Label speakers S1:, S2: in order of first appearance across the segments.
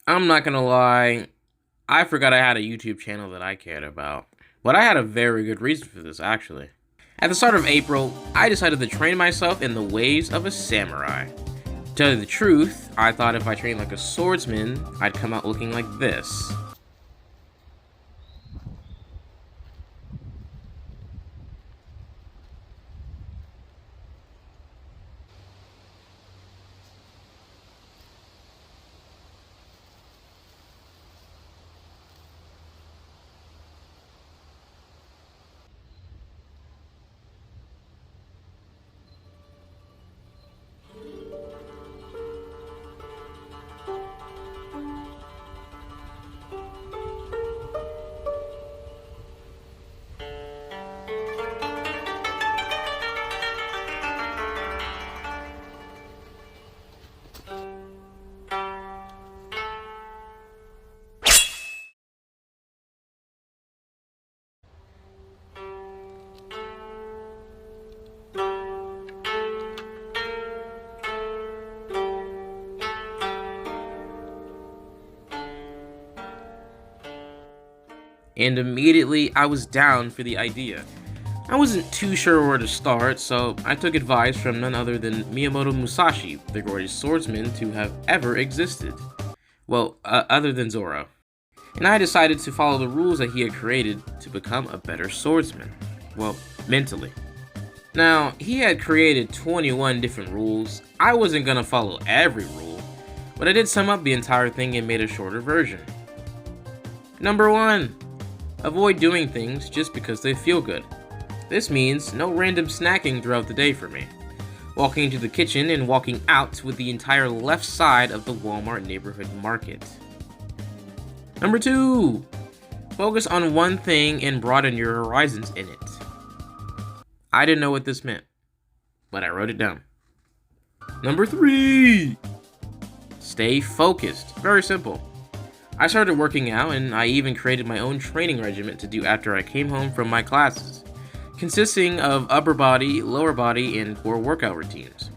S1: I'm not gonna lie, I forgot I had a YouTube channel that I cared about. But I had a very good reason for this, actually. At the start of April, I decided to train myself in the ways of a samurai. To tell you the truth, I thought if I trained like a swordsman, I'd come out looking like this. And immediately I was down for the idea. I wasn't too sure where to start, so I took advice from none other than Miyamoto Musashi, the greatest swordsman to have ever existed. Well, other than Zoro. And I decided to follow the rules that he had created to become a better swordsman. Well, mentally. Now, he had created 21 different rules. I wasn't gonna follow every rule, but I did sum up the entire thing and made a shorter version. Number 1. Avoid doing things just because they feel good. This means no random snacking throughout the day for me. Walking into the kitchen and walking out with the entire left side of the Walmart neighborhood market. Number 2. Focus on one thing and broaden your horizons in it. I didn't know what this meant, but I wrote it down. Number 3. Stay focused. Very simple. I started working out, and I even created my own training regimen to do after I came home from my classes, consisting of upper body, lower body, and 4 workout routines.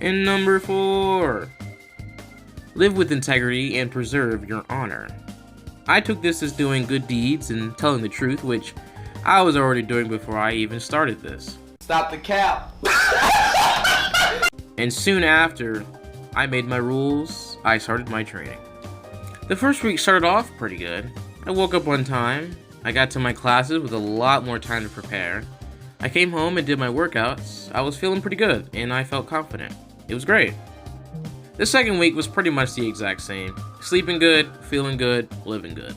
S1: And number 4. Live with integrity and preserve your honor. I took this as doing good deeds and telling the truth, which I was already doing before I even started this.
S2: Stop the cap!
S1: And soon after I made my rules, I started my training. The first week started off pretty good. I woke up one time, I got to my classes with a lot more time to prepare. I came home and did my workouts. I was feeling pretty good, and I felt confident. It was great. The second week was pretty much the exact same. Sleeping good, feeling good, living good.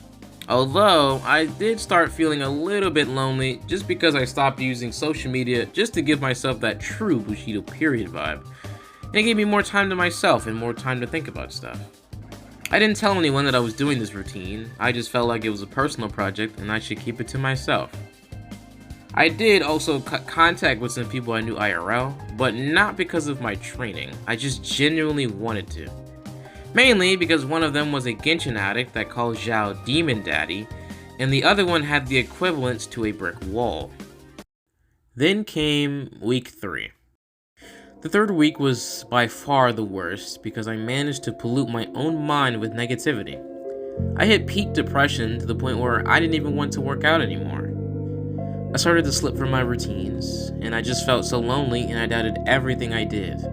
S1: Although, I did start feeling a little bit lonely just because I stopped using social media just to give myself that true Bushido period vibe. And it gave me more time to myself and more time to think about stuff. I didn't tell anyone that I was doing this routine. I just felt like it was a personal project and I should keep it to myself. I did also cut contact with some people I knew IRL, but not because of my training. I just genuinely wanted to. Mainly because one of them was a Genshin addict that called Zhao Demon Daddy, and the other one had the equivalents to a brick wall. Then came week 3. The third week was by far the worst because I managed to pollute my own mind with negativity. I hit peak depression to the point where I didn't even want to work out anymore. I started to slip from my routines, and I just felt so lonely and I doubted everything I did.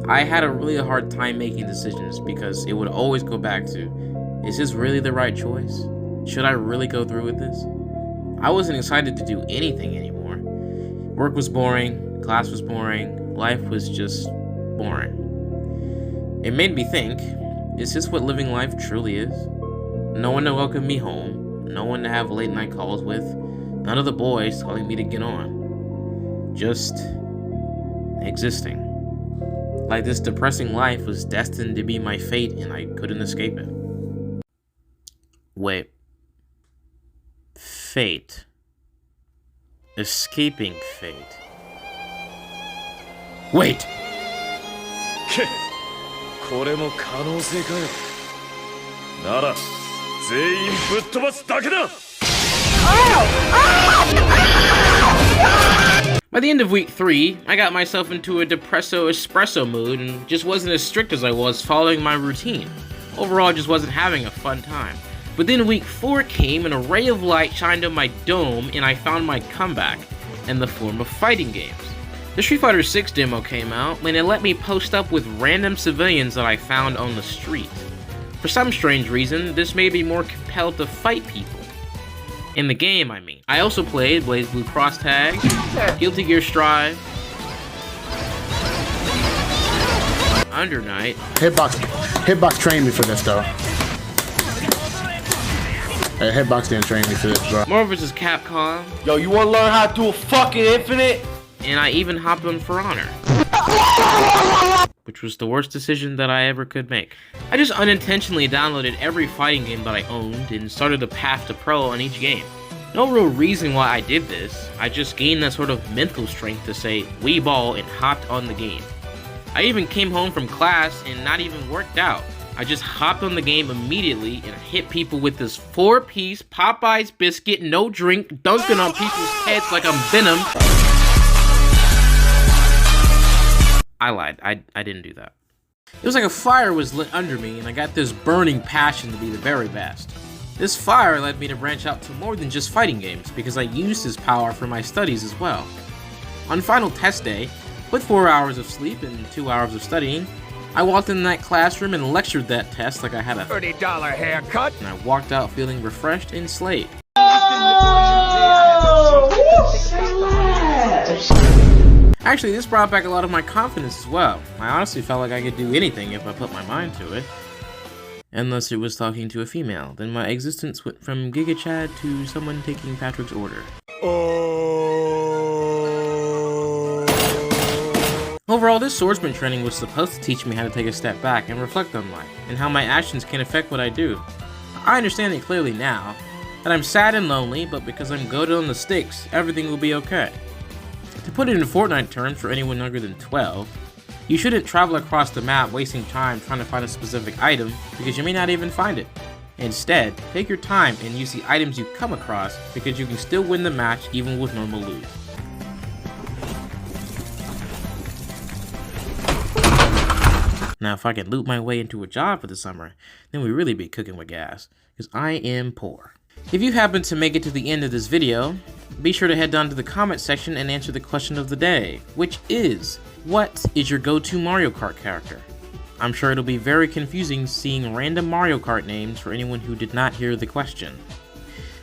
S1: I had a really hard time making decisions because it would always go back to, is this really the right choice? Should I really go through with this? I wasn't excited to do anything anymore. Work was boring, class was boring, life was just boring. It made me think, is this what living life truly is? No one to welcome me home, no one to have late night calls with, none of the boys telling me to get on. Just existing. Like this depressing life was destined to be my fate and I couldn't escape it. Wait. Fate. Escaping fate. Wait!
S3: これも可能性かよ。なら全員ぶっ飛ばすだけだ。
S1: By the end of week 3, I got myself into a depresso espresso mood and just wasn't as strict as I was following my routine. Overall, I just wasn't having a fun time. But then week 4 came, and a ray of light shined on my dome, and I found my comeback in the form of fighting games. The Street Fighter 6 demo came out, and it let me post up with random civilians that I found on the street. For some strange reason, this made me more compelled to fight people. In the game, I mean. I also played BlazBlue Cross Tag, Guilty Gear Strive, Under Night.
S2: Hitbox trained me for this though. Hey, Hitbox didn't train me for this, bro.
S1: Marvel vs. Capcom.
S4: Yo, you wanna learn how to do a fucking infinite?
S1: And I even hopped on For Honor, which was the worst decision that I ever could make. I just unintentionally downloaded every fighting game that I owned and started a path to pro on each game. No real reason why I did this, I just gained that sort of mental strength to say "we ball" and hopped on the game. I even came home from class and not even worked out. I just hopped on the game immediately and hit people with this 4-piece Popeye's biscuit, no drink, dunking on people's heads like I'm Venom. I lied. I didn't do that. It was like a fire was lit under me, and I got this burning passion to be the very best. This fire led me to branch out to more than just fighting games, because I used this power for my studies as well. On final test day, with 4 hours of sleep and 2 hours of studying, I walked in that classroom and lectured that test like I had a $30 haircut, and I walked out feeling refreshed and slayed. Actually, this brought back a lot of my confidence as well. I honestly felt like I could do anything if I put my mind to it. Unless it was talking to a female, then my existence went from Giga Chad to someone taking Patrick's order. Overall, this swordsman training was supposed to teach me how to take a step back and reflect on life, and how my actions can affect what I do. I understand it clearly now, that I'm sad and lonely, but because I'm goated on the sticks, everything will be okay. To put it in Fortnite terms for anyone younger than 12, you shouldn't travel across the map wasting time trying to find a specific item because you may not even find it. Instead, take your time and use the items you come across because you can still win the match even with normal loot. Now if I can loot my way into a job for the summer, then we really be cooking with gas, because I am poor. If you happen to make it to the end of this video, be sure to head down to the comment section and answer the question of the day, which is, what is your go-to Mario Kart character? I'm sure it'll be very confusing seeing random Mario Kart names for anyone who did not hear the question.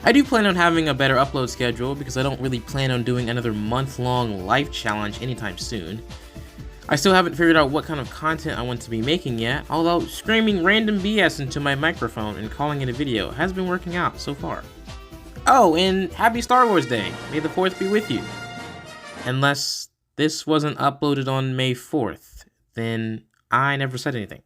S1: I do plan on having a better upload schedule because I don't really plan on doing another month-long life challenge anytime soon. I still haven't figured out what kind of content I want to be making yet, although screaming random BS into my microphone and calling it a video has been working out so far. Oh, and happy Star Wars Day! May the 4th be with you. Unless this wasn't uploaded on May 4th, then I never said anything.